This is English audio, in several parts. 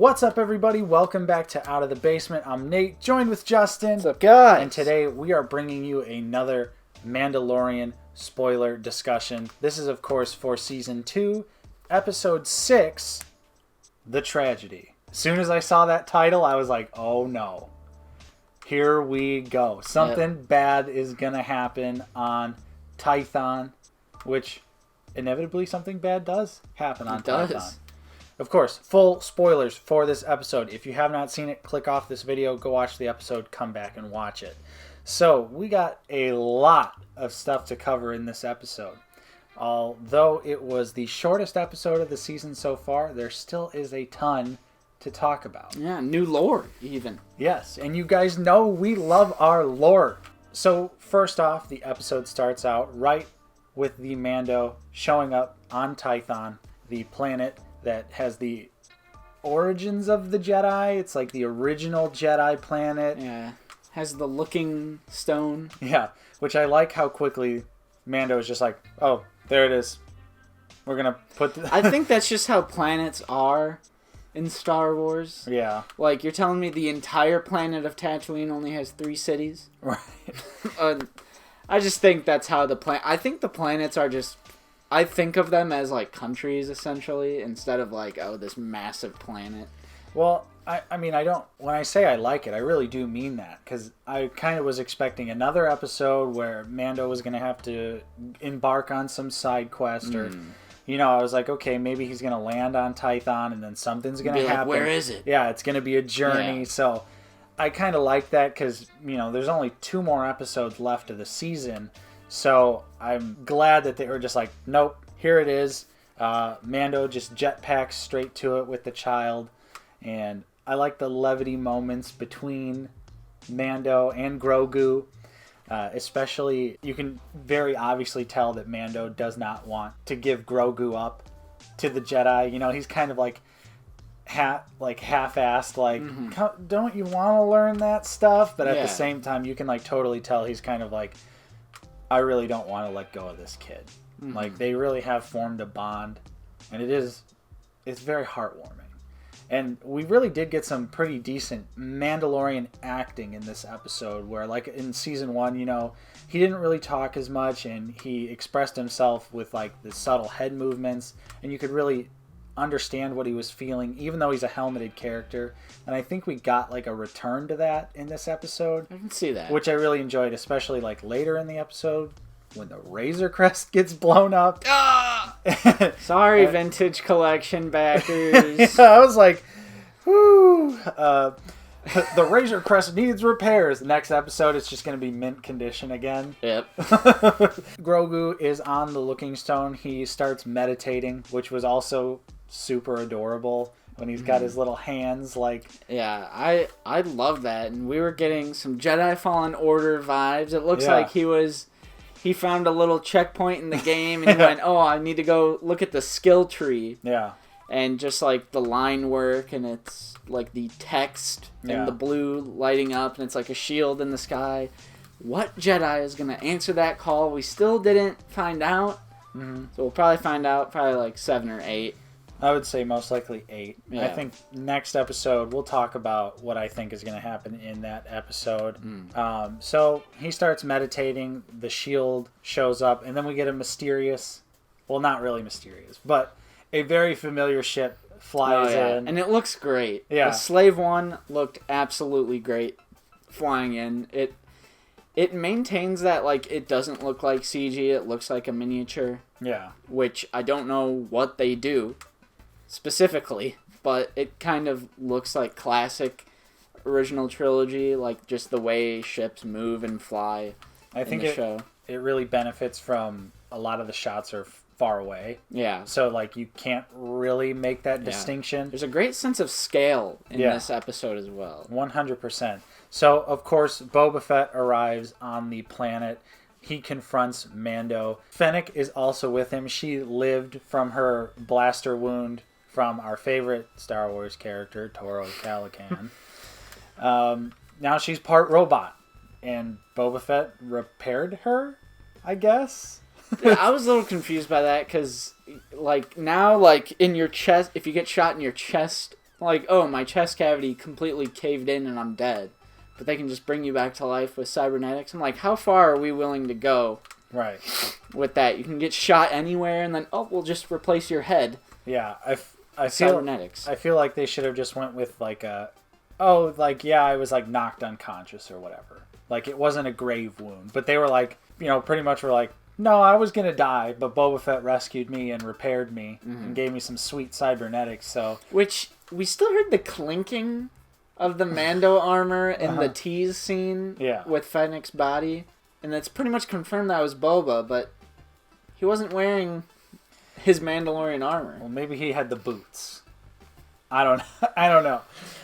What's up, everybody? Welcome back to Out of the Basement. I'm Nate, joined with Justin. What's up, guys? And today we are bringing you another Mandalorian spoiler discussion. This is, of course, for Season 2, Episode 6, The Tragedy. As soon as I saw that title, I was like, oh no. Here we go. Something bad is going to happen on Tython, which inevitably something bad does happen on Tython. Of course, full spoilers for this episode. If you have not seen it, click off this video, go watch the episode, come back and watch it. So, we got a lot of stuff to cover in this episode. Although it was the shortest episode of the season so far, there still is a ton to talk about. Yeah, new lore, even. Yes, and you guys know we love our lore. So, first off, the episode starts out right with the Mando showing up on Tython, the planet that has the origins of the Jedi. It's like the original Jedi planet. Yeah, has the looking stone. Yeah, which I like how quickly Mando is just like, oh, there it is. We're going to put... I think that's just how planets are in Star Wars. Yeah. Like, you're telling me the entire planet of Tatooine only has 3 cities? Right. I just think that's how I think the planets are just... I think of them as, like, countries, essentially, instead of, like, oh, this massive planet. Well, I mean, I don't... When I say I like it, I really do mean that. Because I kind of was expecting another episode where Mando was going to have to embark on some side quest. Or, you know, I was like, okay, maybe he's going to land on Tython and then something's going to happen. Like, where is it? Yeah, it's going to be a journey. Yeah. So I kind of like that because, you know, there's only 2 more episodes left of the season. So I'm glad that they were just like, nope, here it is. Mando just jetpacks straight to it with the child. And I like the levity moments between Mando and Grogu. Especially, you can very obviously tell that Mando does not want to give Grogu up to the Jedi. You know, he's kind of like half-assed, like, don't you want to learn that stuff? But at the same time, you can like totally tell he's kind of like, I really don't want to let go of this kid. Like, they really have formed a bond, and it's very heartwarming. And we really did get some pretty decent Mandalorian acting in this episode, where, like, in Season 1, you know, he didn't really talk as much, and he expressed himself with, like, the subtle head movements, and you could really understand what he was feeling, even though he's a helmeted character. And I think we got, like, a return to that in this episode. I can see that. Which I really enjoyed, especially, like, later in the episode, when the Razor Crest gets blown up. Sorry, Vintage Collection backers. Yeah, I was like, whoo. The Razor Crest needs repairs. Next episode, it's just going to be mint condition again. Yep. Grogu is on the Looking Stone. He starts meditating, which was also super adorable when he's got his little hands like... Yeah, I love that. And we were getting some Jedi Fallen Order vibes. It looks like he found a little checkpoint in the game and he went, oh, I need to go look at the skill tree. Yeah. And just like the line work, and it's like the text and the blue lighting up, and it's like a shield in the sky. What Jedi is going to answer that call? We still didn't find out. So we'll probably find out probably like 7 or 8. I would say most likely 8. Yeah. I think next episode we'll talk about what I think is going to happen in that episode. So he starts meditating, the shield shows up, and then we get a mysterious, well, not really mysterious, but a very familiar ship flies in. And it looks great. Yeah. The Slave One looked absolutely great flying in. It maintains that, like, it doesn't look like CG, it looks like a miniature. Yeah. Which I don't know what they do specifically, but it kind of looks like classic original trilogy, like just the way ships move and fly. I think it really benefits from a lot of the shots are far away. Yeah. So, like, you can't really make that distinction. There's a great sense of scale in this episode as well. 100%. So, of course, Boba Fett arrives on the planet. He confronts Mando. Fennec is also with him. She lived from her blaster wound from our favorite Star Wars character, Toro Calican. Now she's part robot. And Boba Fett repaired her, I guess? Yeah, I was a little confused by that because, like, now, like, in your chest, if you get shot in your chest, Like, oh, my chest cavity completely caved in and I'm dead. But they can just bring you back to life with cybernetics. I'm like, how far are we willing to go? Right. With that, you can get shot anywhere, and then we'll just replace your head. Yeah, I cybernetics. I feel like they should have just went with like I was like knocked unconscious or whatever. Like it wasn't a grave wound, but they were like, pretty much were like, no, I was gonna die, but Boba Fett rescued me and repaired me and gave me some sweet cybernetics. So which we still heard the clinking of the Mando armor in the tease scene with Fennec's body. And it's pretty much confirmed that was Boba, but he wasn't wearing his Mandalorian armor. Well, maybe he had the boots. I don't know.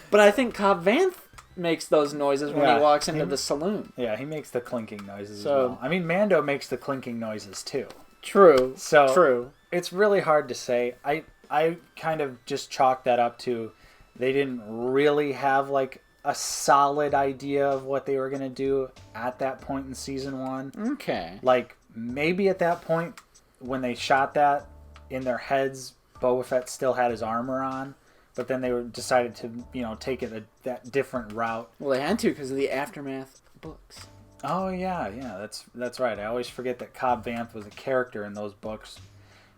But I think Cobb Vanth makes those noises when he walks into the saloon. Yeah, he makes the clinking noises as well. I mean, Mando makes the clinking noises too. True. True. It's really hard to say. I kind of just chalked that up to they didn't really have like a solid idea of what they were going to do at that point in season 1. Okay. Like, maybe at that point, when they shot that, in their heads, Boba Fett still had his armor on, but then they decided to, take it that different route. Well, they had to because of the Aftermath books. Oh, yeah, that's right. I always forget that Cobb Vanth was a character in those books.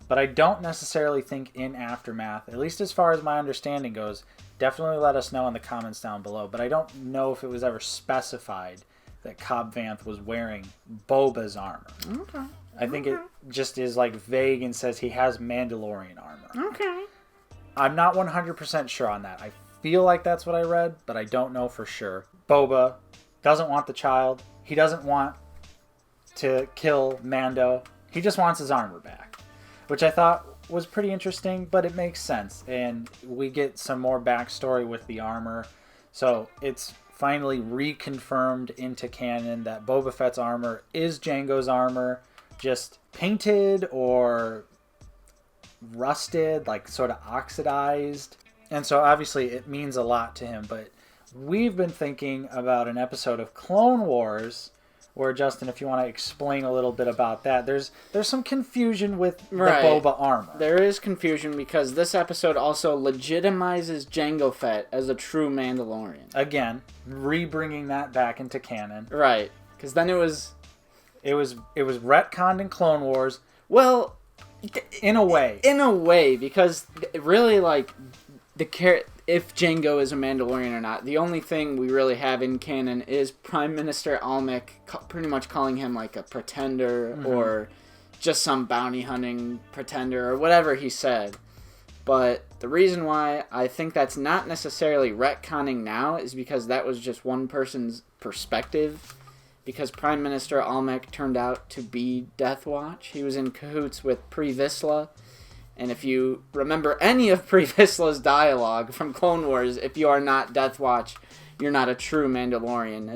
But I don't necessarily think in Aftermath, at least as far as my understanding goes, definitely let us know in the comments down below. But I don't know if it was ever specified that Cobb Vanth was wearing Boba's armor. Okay. I think it just is like vague and says he has Mandalorian armor. Okay. I'm not 100% sure on that. I feel like that's what I read, but I don't know for sure. Boba doesn't want the child. He doesn't want to kill Mando. He just wants his armor back, which I thought was pretty interesting, but it makes sense. And we get some more backstory with the armor. So it's finally reconfirmed into canon that Boba Fett's armor is Jango's armor, just painted or rusted, like sort of oxidized. And so obviously it means a lot to him, but we've been thinking about an episode of Clone Wars where, Justin, if you want to explain a little bit about that, there's some confusion with the Boba armor. There is confusion because this episode also legitimizes Jango Fett as a true Mandalorian. Again, re-bringing that back into canon. Right, because then it was retconned in Clone Wars. Well, in a way. In a way, because really, like, if Jango is a Mandalorian or not, the only thing we really have in canon is Prime Minister Almec pretty much calling him like a pretender or just some bounty hunting pretender or whatever he said. But the reason why I think that's not necessarily retconning now is because that was just one person's perspective. Because Prime Minister Almec turned out to be Death Watch. He was in cahoots with Pre Vizsla. And if you remember any of Pre Vizsla's dialogue from Clone Wars, if you are not Death Watch, you're not a true Mandalorian.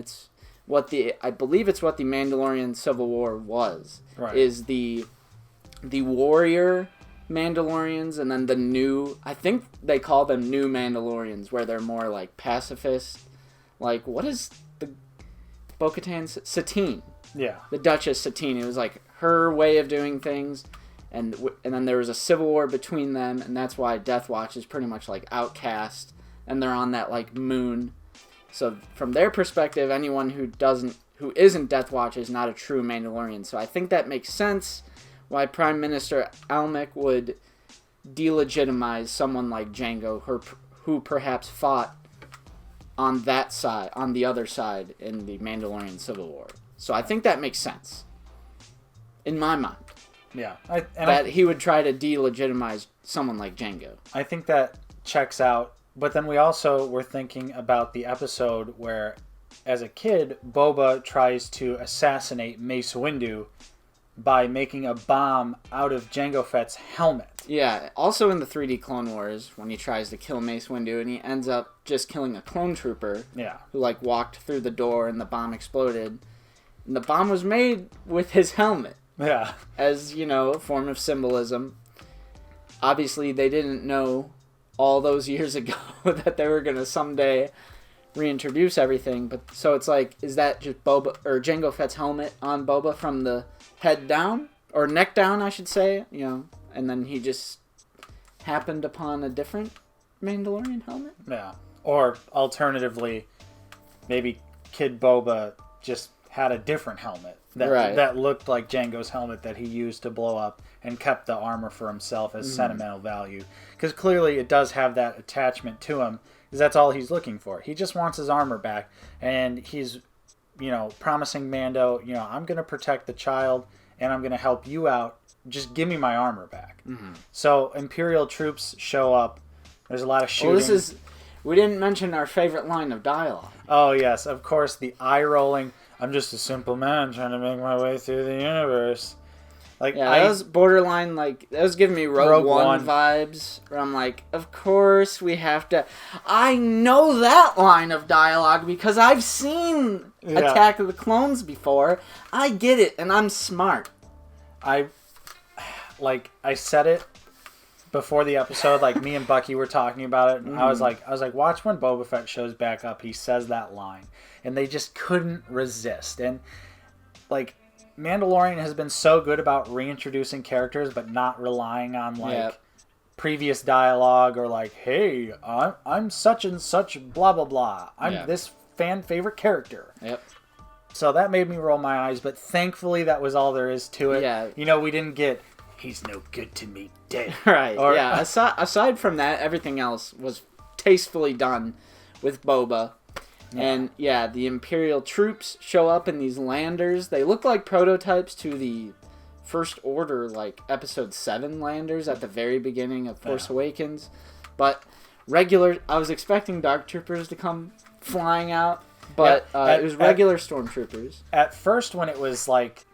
I believe it's what the Mandalorian Civil War was. Right. Is the warrior Mandalorians and then the new, I think they call them new Mandalorians, where they're more like pacifist. Like, what is the Bo-Katan's Satine? Yeah. The Duchess Satine. It was like her way of doing things. And then there was a civil war between them, and that's why Death Watch is pretty much like outcast, and they're on that like moon. So from their perspective, anyone who isn't Death Watch is not a true Mandalorian. So I think that makes sense why Prime Minister Almec would delegitimize someone like Jango, who perhaps fought on that side, on the other side in the Mandalorian Civil War. So I think that makes sense in my mind. Yeah. He would try to delegitimize someone like Jango. I think that checks out. But then we also were thinking about the episode where, as a kid, Boba tries to assassinate Mace Windu by making a bomb out of Jango Fett's helmet. Yeah, also in the 3D Clone Wars, when he tries to kill Mace Windu, and he ends up just killing a clone trooper who like walked through the door and the bomb exploded. And the bomb was made with his helmet. Yeah. As, a form of symbolism. Obviously, they didn't know all those years ago that they were going to someday reintroduce everything. But so it's like, is that just Boba or Jango Fett's helmet on Boba from the head down? Or neck down, I should say. And then he just happened upon a different Mandalorian helmet. Yeah. Or alternatively, maybe Kid Boba just had a different helmet that looked like Jango's helmet that he used to blow up and kept the armor for himself as sentimental value. Because clearly it does have that attachment to him, because that's all he's looking for. He just wants his armor back, and he's, promising Mando, I'm going to protect the child, and I'm going to help you out. Just give me my armor back. Mm-hmm. So Imperial troops show up. There's a lot of shooting. Well, we didn't mention our favorite line of dialogue. Oh, yes. Of course, the eye-rolling, I'm just a simple man trying to make my way through the universe. That was borderline, that was giving me Rogue One vibes, where I'm like, of course we have to... I know that line of dialogue because I've seen Attack of the Clones before. I get it, and I'm smart. I said it before the episode, me and Bucky were talking about it, and I was like, watch when Boba Fett shows back up, he says that line, and they just couldn't resist. And Mandalorian has been so good about reintroducing characters, but not relying on previous dialogue or hey, I'm such and such blah blah blah. I'm this fan favorite character. Yep. So that made me roll my eyes, but thankfully that was all there is to it. Yeah. We didn't get he's no good to me dead. Right. Aside from that, everything else was tastefully done with Boba. Yeah. And the Imperial troops show up in these landers. They look like prototypes to the First Order, Episode 7 landers at the very beginning of Force Awakens. But I was expecting Dark Troopers to come flying out, but it was regular stormtroopers. At first, when it was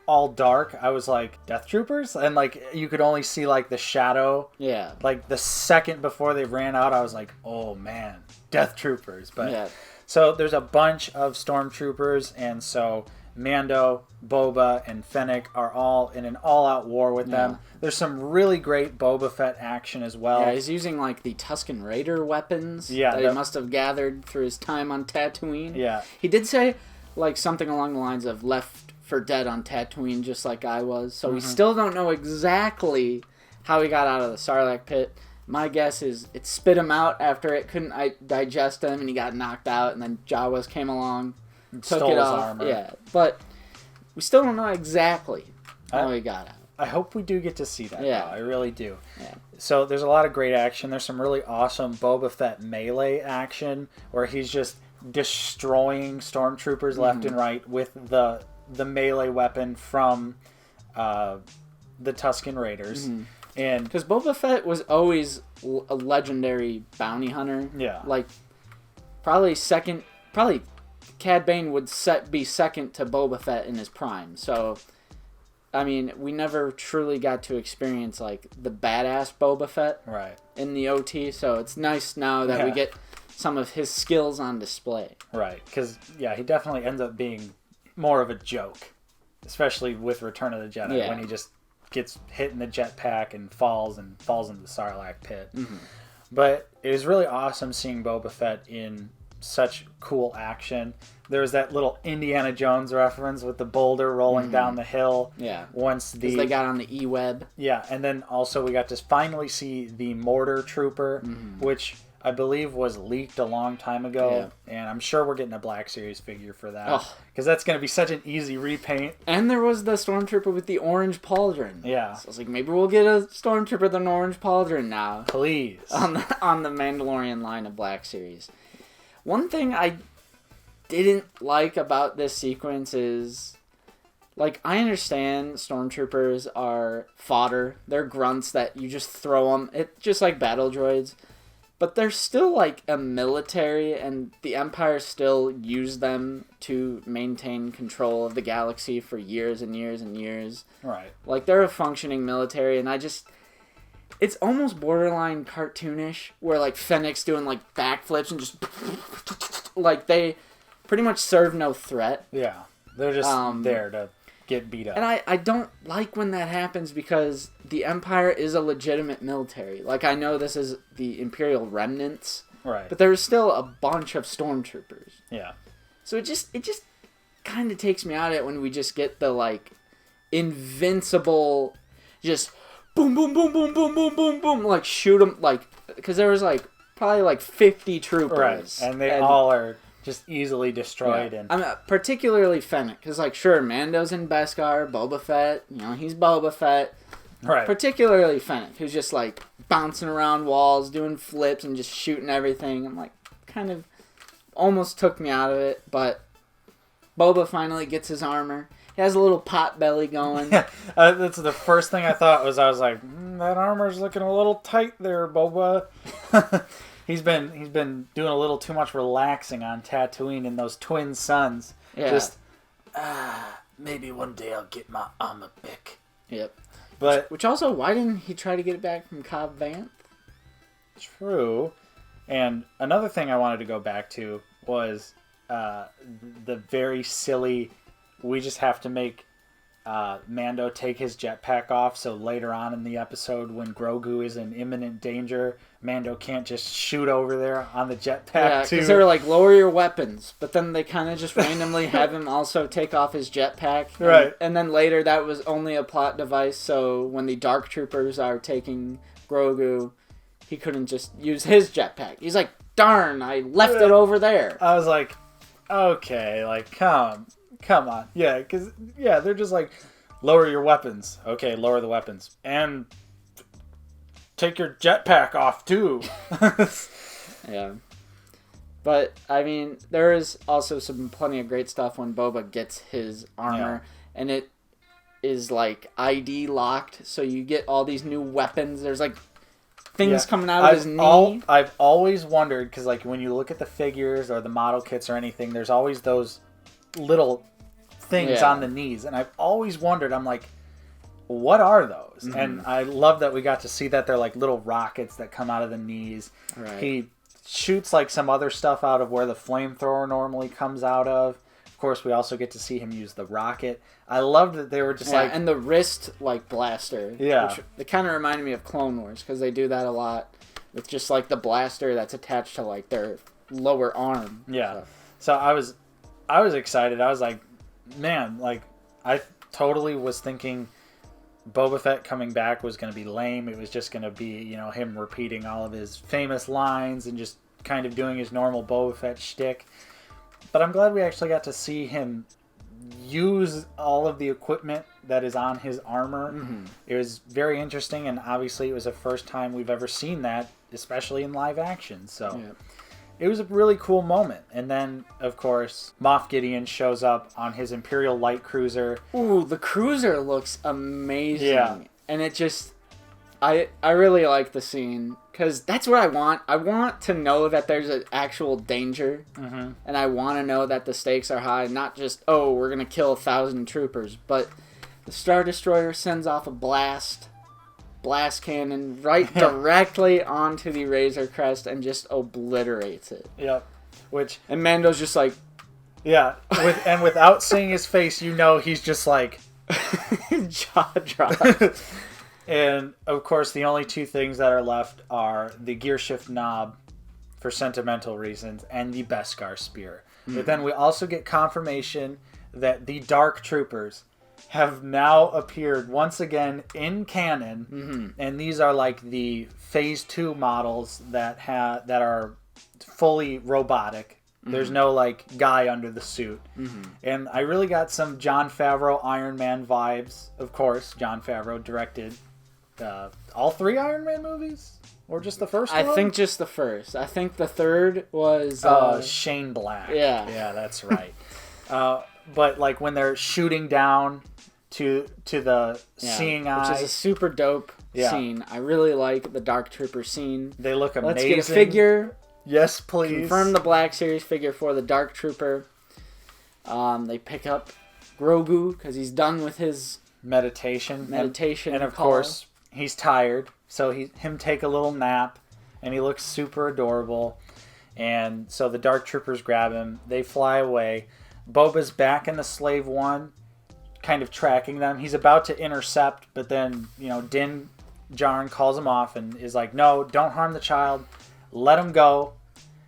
all dark, I was like, Death Troopers? And you could only see the shadow. Yeah. The second before they ran out, I was like, oh man, Death Troopers. But yeah. So there's a bunch of stormtroopers, and so Mando, Boba, and Fennec are all in an all-out war with them. There's some really great Boba Fett action as well. Yeah, he's using the Tusken Raider weapons that he must have gathered through his time on Tatooine. Yeah. He did say something along the lines of left for dead on Tatooine, just like I was. So we still don't know exactly how he got out of the Sarlacc pit. My guess is it spit him out after it couldn't digest him, and he got knocked out, and then Jawas came along, took it off. Armor. Yeah, but we still don't know exactly how he got out. I hope we do get to see that. Yeah, though. I really do. Yeah. So there's a lot of great action. There's some really awesome Boba Fett melee action where he's just destroying stormtroopers left and right with the melee weapon from the Tusken Raiders. Mm-hmm. And because Boba Fett was always a legendary bounty hunter. Yeah. Probably Cad Bane would be second to Boba Fett in his prime. So, I mean, we never truly got to experience the badass Boba Fett in the OT. So it's nice now that we get some of his skills on display. Right. Because he definitely ends up being more of a joke, especially with Return of the Jedi when he just gets hit in the jetpack and falls into the Sarlacc pit. Mm-hmm. But it was really awesome seeing Boba Fett in such cool action. There was that little Indiana Jones reference with the boulder rolling down the hill. Yeah. Once they got on the E-Web. Yeah, and then also we got to finally see the Mortar Trooper, which I believe was leaked a long time ago, and I'm sure we're getting a Black Series figure for that, because that's going to be such an easy repaint. And there was the Stormtrooper with the orange pauldron. Yeah. So I was like, maybe we'll get a Stormtrooper with an orange pauldron now. Please. On the Mandalorian line of Black Series. One thing I didn't like about this sequence is, I understand Stormtroopers are fodder. They're grunts that you just throw them. It's just like battle droids. But they're still a military, and the Empire still used them to maintain control of the galaxy for years and years and years. Right. They're a functioning military, and it's almost borderline cartoonish, where Fennec's doing backflips and just they pretty much serve no threat. Yeah. They're just there to get beat up. And I don't like when that happens, because the Empire is a legitimate military. I know this is the Imperial remnants, right? But there's still a bunch of stormtroopers. Yeah. So it just kind of takes me out of it when we just get the invincible, just boom boom boom boom boom boom boom boom shoot them because there was probably like 50 troopers. Right, and they all are just easily destroyed. Yeah. And I'm particularly Fennec, because like sure, Mando's in Beskar, Boba Fett, he's Boba Fett. Right. Particularly Fennec, who's just like bouncing around walls, doing flips, and just shooting everything. I'm like, kind of almost took me out of it, but Boba finally gets his armor. He has a little pot belly going. That's the first thing I thought was, I was like, that armor's looking a little tight there, Boba. He's been doing a little too much relaxing on Tatooine and those twin suns. Yeah. Just, maybe one day I'll get my armor back. Yep. But which also, why didn't he try to get it back from Cobb Vanth? True. And another thing I wanted to go back to was the very silly, we just have to make Mando take his jetpack off, so later on in the episode when Grogu is in imminent danger, Mando can't just shoot over there on the jetpack. Yeah, because they were like, lower your weapons, but then they kind of just randomly have him also take off his jetpack. Right. And then later that was only a plot device, so when the Dark Troopers are taking Grogu, he couldn't just use his jetpack. He's like, darn, I left it over there. I was like, okay, like, come on. Yeah, because, they're just like, lower your weapons. Okay, lower the weapons. And take your jetpack off, too. Yeah. But, I mean, there is also plenty of great stuff when Boba gets his armor. Yeah. And it is, like, ID locked, so you get all these new weapons. There's, like, things coming out of his knee. I've always wondered, because, like, when you look at the figures or the model kits or anything, there's always those little things on the knees, and I've always wondered, I'm like, what are those? Mm-hmm. And I love that we got to see that they're like little rockets that come out of the knees. Right. He shoots like some other stuff out of where the flamethrower normally comes out of. Of course, we also get to see him use the rocket. I loved that they were just like, and the wrist like blaster. Yeah, which, it kind of reminded me of Clone Wars, because they do that a lot with just like the blaster that's attached to like their lower arm. Yeah. So I was excited. I was like, man, like, I totally was thinking Boba Fett coming back was going to be lame. It was just going to be, him repeating all of his famous lines and just kind of doing his normal Boba Fett shtick. But I'm glad we actually got to see him use all of the equipment that is on his armor. Mm-hmm. It was very interesting, and obviously it was the first time we've ever seen that, especially in live action. So... yeah. It was a really cool moment. And then, of course, Moff Gideon shows up on his Imperial light cruiser. Ooh, the cruiser looks amazing. Yeah. And it just... I really like the scene, because that's what I want. I want to know that there's an actual danger. Mm-hmm. And I want to know that the stakes are high. Not just, oh, we're going to kill 1,000 troopers. But the Star Destroyer sends off a blast cannon right directly onto the Razor Crest and just obliterates it. Yep. And Mando's just like... yeah. And without seeing his face, he's just like... jaw dropped. And, of course, the only two things that are left are the gear shift knob for sentimental reasons and the Beskar spear. Mm-hmm. But then we also get confirmation that the Dark Troopers have now appeared once again in canon, mm-hmm. and these are like the Phase 2 models that are fully robotic. Mm-hmm. There's no like guy under the suit. Mm-hmm. And I really got some Jon Favreau Iron Man vibes. Of course, Jon Favreau directed all 3 Iron Man movies? Or just the first one? I think just the first. I think the third was... Shane Black. Yeah. Yeah, that's right. But like when they're shooting down to the seeing eye, which is a super dope scene. I really like the Dark Trooper scene. They look amazing. Let's get a figure. Yes, please. Confirm the Black Series figure for the Dark Trooper. They pick up Grogu because he's done with his meditation, and of call. Course he's tired, so him take a little nap, and he looks super adorable. And so the Dark Troopers grab him. They fly away. Boba's back in the Slave One, kind of tracking them. He's about to intercept, but then, Din Djarin calls him off and is like, no, don't harm the child. Let him go,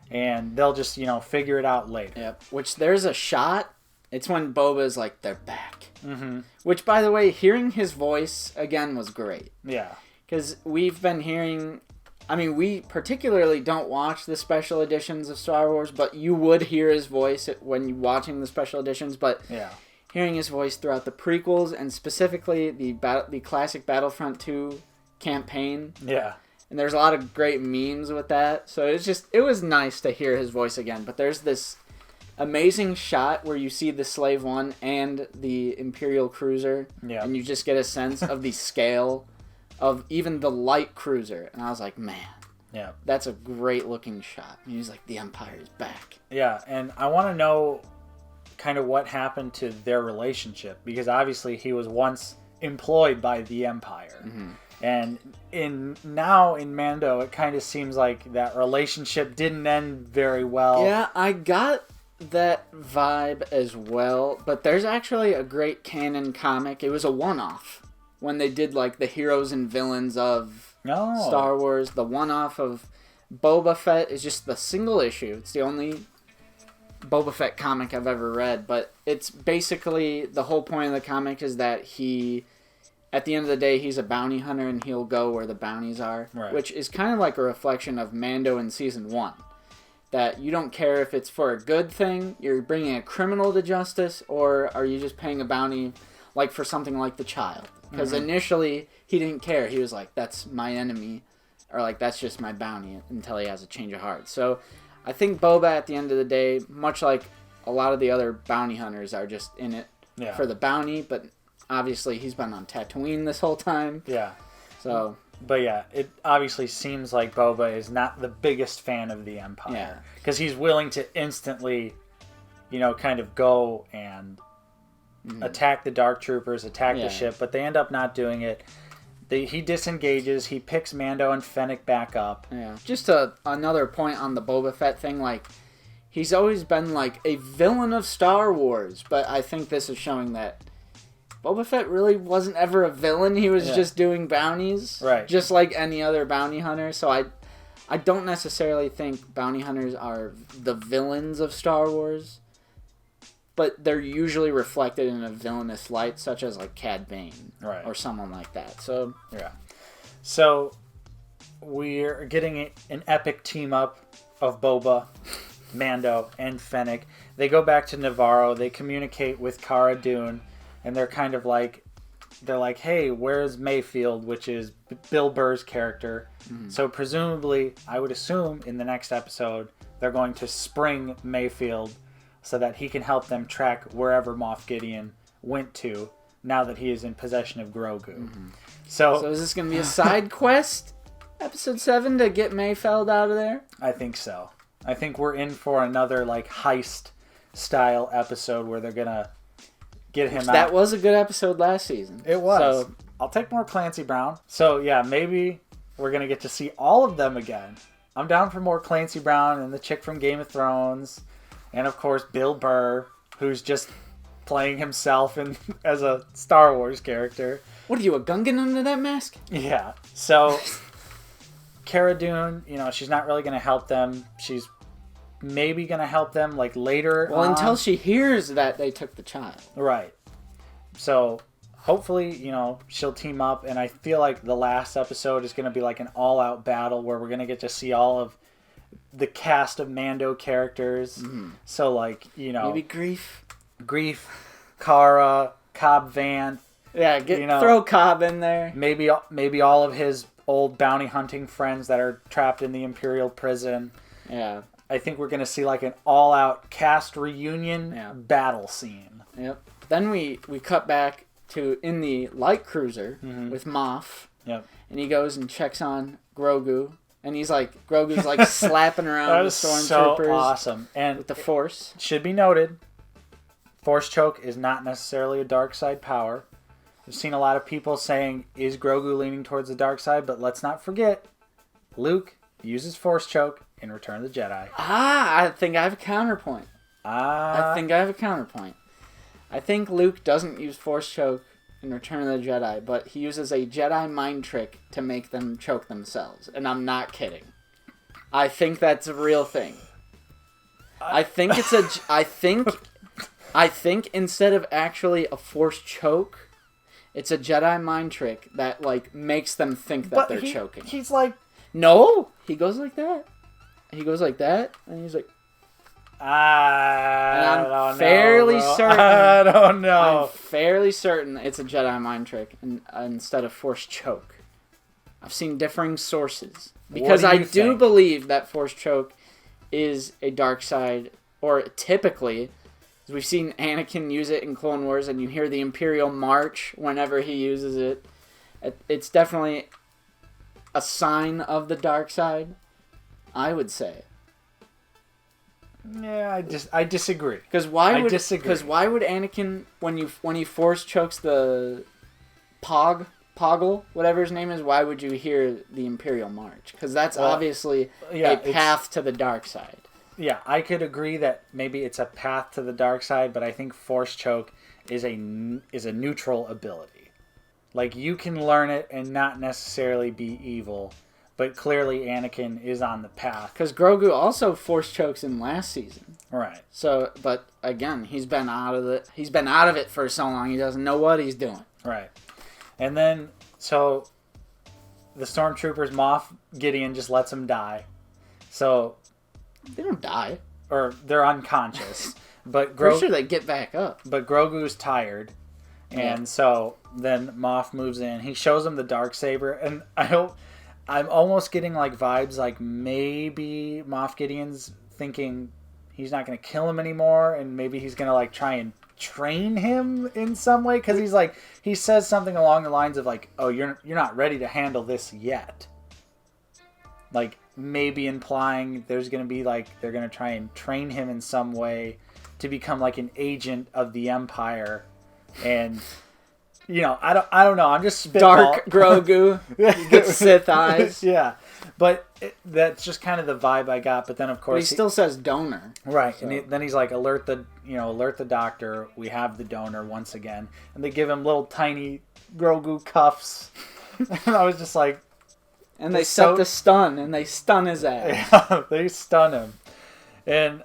and they'll just, figure it out later. Yep. Which there's a shot. It's when Boba's like, they're back. Mm-hmm. Which, by the way, hearing his voice again was great. Yeah. Because we've been hearing I mean, we particularly don't watch the special editions of Star Wars, but you would hear his voice when you're watching the special editions. But hearing his voice throughout the prequels and specifically the classic Battlefront 2 campaign. Yeah. And there's a lot of great memes with that. So it was nice to hear his voice again. But there's this amazing shot where you see the Slave One and the Imperial cruiser. Yeah. And you just get a sense of the scale of even the light cruiser. And I was like, man, that's a great looking shot. And he's like, the Empire is back. Yeah, and I want to know kind of what happened to their relationship, because obviously he was once employed by the Empire. Mm-hmm. And in Mando, it kind of seems like that relationship didn't end very well. Yeah, I got that vibe as well. But there's actually a great canon comic. It was a one-off when they did like the heroes and villains of Star Wars. The one-off of Boba Fett is just the single issue. It's the only Boba Fett comic I've ever read. But it's basically the whole point of the comic is that he... At the end of the day, he's a bounty hunter, and he'll go where the bounties are, which is kind of like a reflection of Mando in Season 1. That you don't care if it's for a good thing, you're bringing a criminal to justice, or are you just paying a bounty like for something like the child? Because initially, he didn't care. He was like, that's my enemy, or like, that's just my bounty, until he has a change of heart. So I think Boba, at the end of the day, much like a lot of the other bounty hunters, are just in it for the bounty, but... Obviously, he's been on Tatooine this whole time. Yeah. So. But yeah, it obviously seems like Boba is not the biggest fan of the Empire. Yeah. Because he's willing to instantly, kind of go and attack the Dark Troopers, attack the ship, but they end up not doing it. He disengages, he picks Mando and Fennec back up. Yeah. Just another point on the Boba Fett thing, like, he's always been like a villain of Star Wars, but I think this is showing that Boba Fett really wasn't ever a villain. He was just doing bounties. Right. Just like any other bounty hunter. So I don't necessarily think bounty hunters are the villains of Star Wars. But they're usually reflected in a villainous light, such as like Cad Bane. Right. Or someone like that. So. Yeah. So we're getting an epic team up of Boba, Mando, and Fennec. They go back to Navarro. They communicate with Cara Dune. And they're kind of like, hey, where's Mayfield, which is Bill Burr's character. Mm-hmm. So presumably, I would assume in the next episode, they're going to spring Mayfield so that he can help them track wherever Moff Gideon went to now that he is in possession of Grogu. Mm-hmm. So is this going to be a side quest, episode 7, to get Mayfield out of there? I think so. I think we're in for another like heist-style episode where they're going to get him out. That was a good episode last season. It was. So, I'll take more Clancy Brown. So, yeah, maybe we're going to get to see all of them again. I'm down for more Clancy Brown and the chick from Game of Thrones. And, of course, Bill Burr, who's just playing himself as a Star Wars character. What are you, a Gungan under that mask? Yeah. So, Cara Dune, she's not really going to help them. She's maybe going to help them like later on. Until she hears that they took the child. Right. So hopefully, she'll team up, and I feel like the last episode is going to be like an all-out battle where we're going to get to see all of the cast of Mando characters. Mm-hmm. So like, maybe Grief, Cara, Cobb Vanth. Yeah, throw Cobb in there. Maybe all of his old bounty hunting friends that are trapped in the Imperial prison. Yeah. I think we're going to see like an all-out cast reunion battle scene. Yep. Then we cut back to in the light cruiser with Moff. Yep. And he goes and checks on Grogu. And Grogu's like slapping around the stormtroopers. So awesome. And with the Force. It should be noted, Force choke is not necessarily a dark side power. I've seen a lot of people saying, is Grogu leaning towards the dark side? But let's not forget, Luke uses Force choke in Return of the Jedi. I think I have a counterpoint. I think Luke doesn't use Force choke in Return of the Jedi, but he uses a Jedi mind trick to make them choke themselves. And I'm not kidding. I think that's a real thing. I think instead of actually a Force choke, it's a Jedi mind trick that like makes them think that they're choking. He's like No, he goes like that. He goes like that, and he's like. I don't fairly know, certain. I don't know. I'm fairly certain it's a Jedi mind trick instead of Force choke. I've seen differing sources because I do believe that Force choke is a dark side, or typically, we've seen Anakin use it in Clone Wars, and you hear the Imperial march whenever he uses it. It's definitely a sign of the dark side, I would say. Yeah, I disagree. Because why would Anakin, when he Force chokes the Poggle, whatever his name is, why would you hear the Imperial march? Because that's obviously a path to the dark side. Yeah, I could agree that maybe it's a path to the dark side, but I think Force choke is a neutral ability. Like, you can learn it and not necessarily be evil. But clearly Anakin is on the path. Because Grogu also Force chokes in last season. Right. So, but again, he's been out of it. He's been out of it for so long, he doesn't know what he's doing. Right. And then, so, the Stormtroopers, Moff Gideon just lets him die. So... They don't die. Or they're unconscious. But Pretty sure they get back up. But Grogu's tired. And so, then Moff moves in. He shows him the Darksaber. And I'm almost getting like vibes like maybe Moff Gideon's thinking he's not going to kill him anymore, and maybe he's going to like try and train him in some way, because he's like, he says something along the lines of like, oh, you're not ready to handle this yet. Like maybe implying there's going to be like, they're going to try and train him in some way to become like an agent of the Empire. And you know, I don't know. I'm just spitball. Dark Grogu. He gets Sith eyes. Yeah, but that's just kind of the vibe I got. But then, of course, but he still says donor. Right, so. And then he's like, alert the doctor. We have the donor once again, and they give him little tiny Grogu cuffs. And I was just like, and they set the stun, and they stun his ass. Yeah, they stun him, and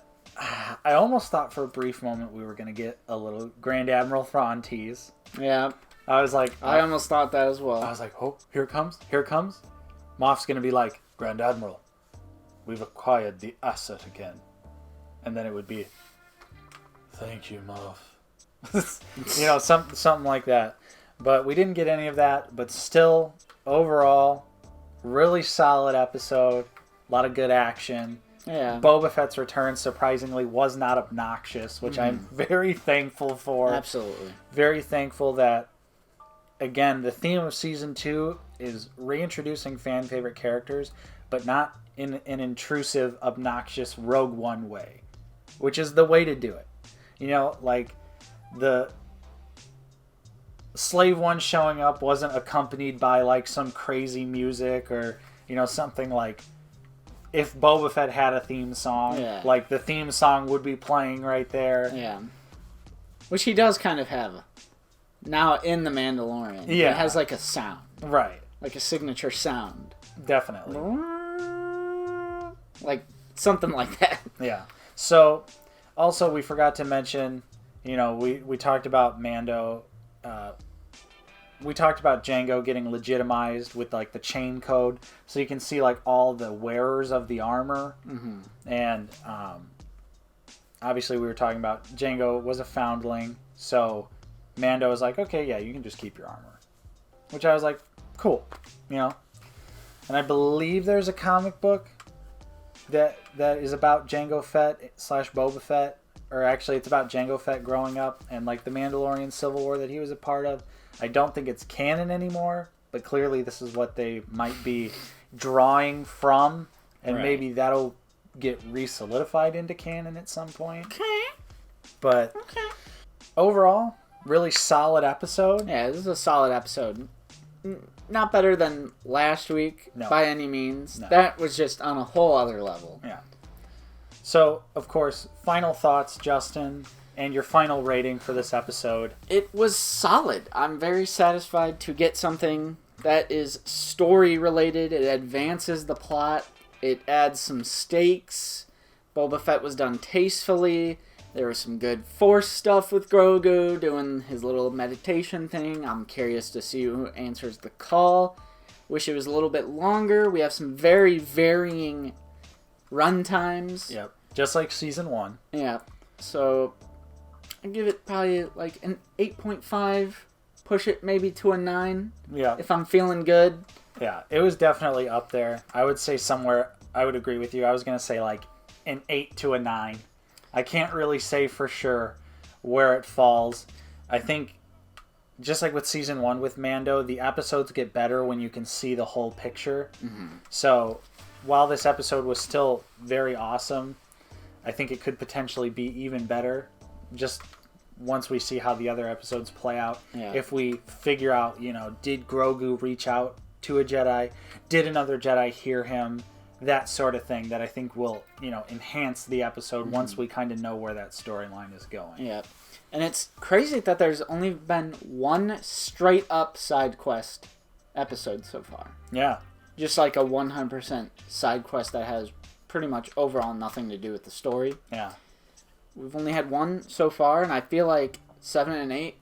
I almost thought for a brief moment we were gonna get a little Grand Admiral Thrawn tease. Yeah. I was like... I almost thought that as well. I was like, oh, here it comes. Moff's going to be like, Grand Admiral, we've acquired the asset again. And then it would be, thank you, Moff. You know, something like that. But we didn't get any of that. But still, overall, really solid episode. A lot of good action. Yeah. Boba Fett's return, surprisingly, was not obnoxious, which I'm very thankful for. Absolutely. Very thankful that, again, the theme of Season 2 is reintroducing fan-favorite characters, but not in an intrusive, obnoxious Rogue One way, which is the way to do it. You know, like, the Slave One showing up wasn't accompanied by, like, some crazy music or, you know, something like... If Boba Fett had a theme song, like the theme song would be playing right there. Yeah. Which he does kind of have now in The Mandalorian. Yeah. It has like a sound. Right. Like a signature sound. Definitely. Like something like that. Yeah. So, also we forgot to mention, you know, we talked about Mando, we talked about Jango getting legitimized with like the chain code, so you can see like all the wearers of the armor. Mm-hmm. And obviously we were talking about Jango was a foundling, so Mando was like, okay, yeah, you can just keep your armor, which I was like, cool, you know. And I believe there's a comic book that is about Jango Fett / Boba Fett, or actually it's about Jango Fett growing up and like the Mandalorian Civil War that he was a part of. I don't think it's canon anymore, but clearly this is what they might be drawing from, and maybe that'll get re-solidified into canon at some point. Okay. But overall, really solid episode. Yeah, this is a solid episode. Not better than last week by any means. No. That was just on a whole other level. Yeah. So, of course, final thoughts, Justin, and your final rating for this episode. It was solid. I'm very satisfied to get something that is story related. It advances the plot. It adds some stakes. Boba Fett was done tastefully. There was some good Force stuff with Grogu doing his little meditation thing. I'm curious to see who answers the call. Wish it was a little bit longer. We have some very varying run times. Yep. Just like season 1. Yeah. So I give it probably like an 8.5. Push it maybe to a 9. Yeah. If I'm feeling good. Yeah. It was definitely up there. I would say somewhere, I would agree with you. I was going to say like an 8 to a 9. I can't really say for sure where it falls. I think just like with season 1 with Mando, the episodes get better when you can see the whole picture. Mm-hmm. So while this episode was still very awesome, I think it could potentially be even better just once we see how the other episodes play out. Yeah. If we figure out, did Grogu reach out to a Jedi? Did another Jedi hear him? That sort of thing that I think will, enhance the episode once we kind of know where that storyline is going. Yeah. And it's crazy that there's only been one straight up side quest episode so far. Yeah. Just like a 100% side quest that has pretty much overall nothing to do with the story. Yeah. We've only had one so far, and I feel like 7 and 8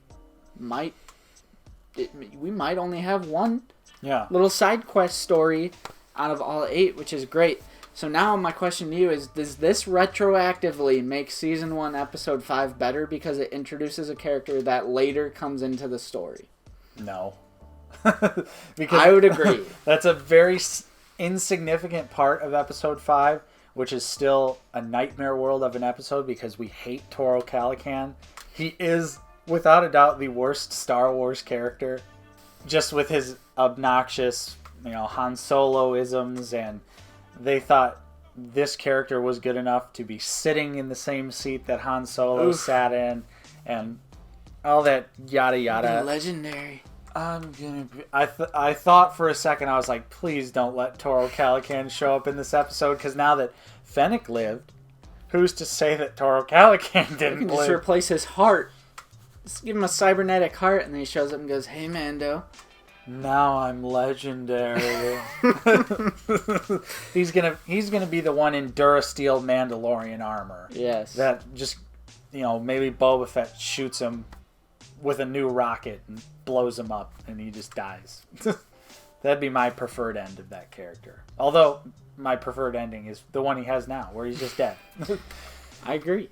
we might only have one little side quest story out of all 8, which is great. So now my question to you is, does this retroactively make Season 1, Episode 5 better because it introduces a character that later comes into the story? No. Because I would agree. That's a very insignificant part of Episode 5, which is still a nightmare world of an episode because we hate Toro Calican. He is, without a doubt, the worst Star Wars character. Just with his obnoxious, Han Solo-isms, and they thought this character was good enough to be sitting in the same seat that Han Solo sat in, and all that yada yada. Legendary. I thought for a second, I was like, please don't let Toro Calican show up in this episode, because now that Fennec lived, who's to say that Toro Calican didn't You can live? just replace his heart. Just give him a cybernetic heart, and then he shows up and goes, "Hey, Mando. Now I'm legendary." He's gonna be the one in Durasteel Mandalorian armor. Yes. That just, maybe Boba Fett shoots him with a new rocket and blows him up, and he just dies. That'd be my preferred end of that character. Although my preferred ending is the one he has now, where he's just dead. I agree.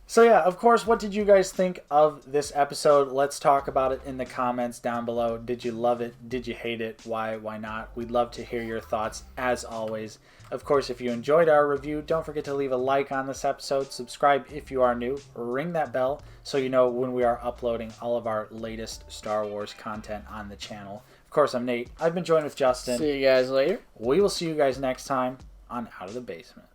So yeah, of course, what did you guys think of this episode? Let's talk about it in the comments down below. Did you love it? Did you hate it? Why not? We'd love to hear your thoughts, as always. Of course, if you enjoyed our review, don't forget to leave a like on this episode. Subscribe if you are new. Ring that bell so you know when we are uploading all of our latest Star Wars content on the channel. Of course, I'm Nate. I've been joined with Justin. See you guys later. We will see you guys next time on Out of the Basement.